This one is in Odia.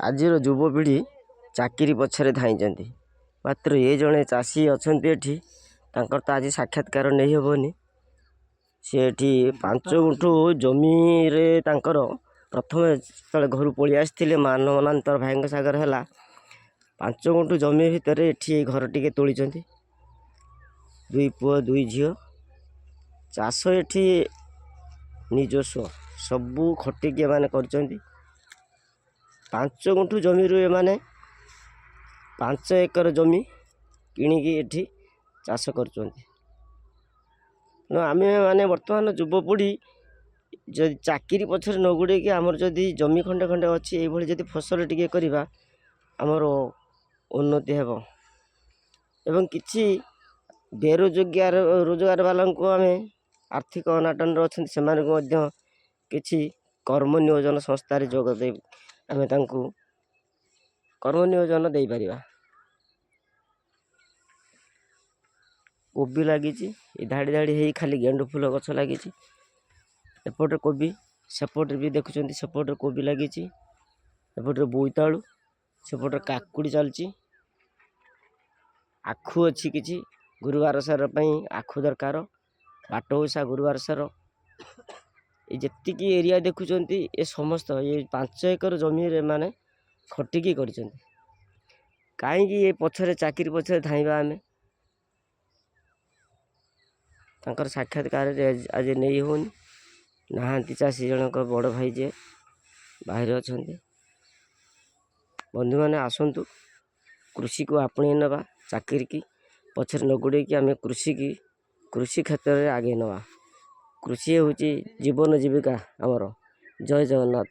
ଆଜିର ଯୁବପିଢ଼ି ଚାକିରି ପଛରେ ଧାଇଁଛନ୍ତି। ମାତ୍ର ଏ ଜଣେ ଚାଷୀ ଅଛନ୍ତି ଏଠି, ତାଙ୍କର ତ ଆଜି ସାକ୍ଷାତକାର ନେଇ ହେବନି। ସେ ଏଠି 5 ଗୁଣ୍ଠୁ ଜମିରେ ତାଙ୍କର ପ୍ରଥମେ ଯେତେବେଳେ ଘରୁ ପଳେଇ ଆସିଥିଲେ ମାନବନାନ୍ତର ଭାଇଙ୍କ ସାଗର ହେଲା 5 ଗୁଣ୍ଠୁ ଜମି ଭିତରେ ଏଠି ଘର ଟିକେ ତୋଳିଛନ୍ତି। 2 ପୁଅ 2 ଝିଅ। ଚାଷ ଏଠି ନିଜସ୍ୱ ସବୁ ଖଟିକି ଏମାନେ କରିଛନ୍ତି। 5 ଗୁଣ୍ଠୁ ଜମିରୁ ଏମାନେ 5 ଏକର ଜମି କିଣିକି ଏଠି ଚାଷ କରୁଛନ୍ତି। ଆମେ ମାନେ ବର୍ତ୍ତମାନ ଯୁବପିଢ଼ି ଯଦି ଚାକିରି ପଛରେ ନ ଗୋଡ଼େଇକି ଆମର ଯଦି ଜମି ଖଣ୍ଡେ ଖଣ୍ଡେ ଅଛି, ଏଇଭଳି ଯଦି ଫସଲ ଟିକେ କରିବା ଆମର ଉନ୍ନତି ହେବ। ଏବଂ କିଛି ରୋଜଗାର ବାଲାଙ୍କୁ ଆମେ ଆର୍ଥିକ ଅନାଟନରେ ଅଛନ୍ତି, ସେମାନଙ୍କୁ ମଧ୍ୟ କିଛି କର୍ମ ନିୟୋଜନ ସଂସ୍ଥାରେ ଯୋଗ ଦେଇ ଆମେ ତାଙ୍କୁ କର୍ମ ନିୟୋଜନ ଦେଇପାରିବା। କୋବି ଲାଗିଛି, ଏ ଧାଡ଼ି ଧାଡ଼ି ହେଇ ଖାଲି ଗେଣ୍ଡୁ ଫୁଲ ଗଛ ଲାଗିଛି। ଏପଟେ କୋବି, ସେପଟରେ ବି ଦେଖୁଛନ୍ତି ସେପଟରେ କୋବି ଲାଗିଛି। ଏପଟରେ ବୋଇତାଳୁ, ସେପଟରେ କାକୁଡ଼ି ଚାଲିଛି। ଆଖୁ ଅଛି କିଛି, ଗୁରୁବାର ସାର ପାଇଁ ଆଖୁ ଦରକାର। ବାଟ ଓଷା ଗୁରୁବାର ସାର। ଏ ଯେତିକି ଏରିଆ ଦେଖୁଛନ୍ତି ଏ ସମସ୍ତ ଏ 5 ଏକର ଜମିରେ ମାନେ ଖଟିକି କରିଛନ୍ତି। କାହିଁକି ଏ ପଛରେ ଚାକିରି ପଛରେ ଧାଇଁବା ଆମେ? ତାଙ୍କର ସାକ୍ଷାତକାରରେ ଆଜି ନେଇ ହେଉନି। ନାହାନ୍ତି ଚାଷୀ ଜଣକ ବଡ଼ ଭାଇ ଯିଏ ବାହାରେ ଅଛନ୍ତି। ବନ୍ଧୁମାନେ ଆସନ୍ତୁ, କୃଷିକୁ ଆପଣେଇ ନେବା। ଚାକିରିକି ପଛରେ ନ ଗୋଡ଼େଇକି ଆମେ କୃଷି କ୍ଷେତ୍ରରେ ଆଗେଇ ନେବା। କୃଷି ହେଉଛି ଜୀବନ ଜୀବିକା ଆମର। ଜୟ ଜଗନ୍ନାଥ।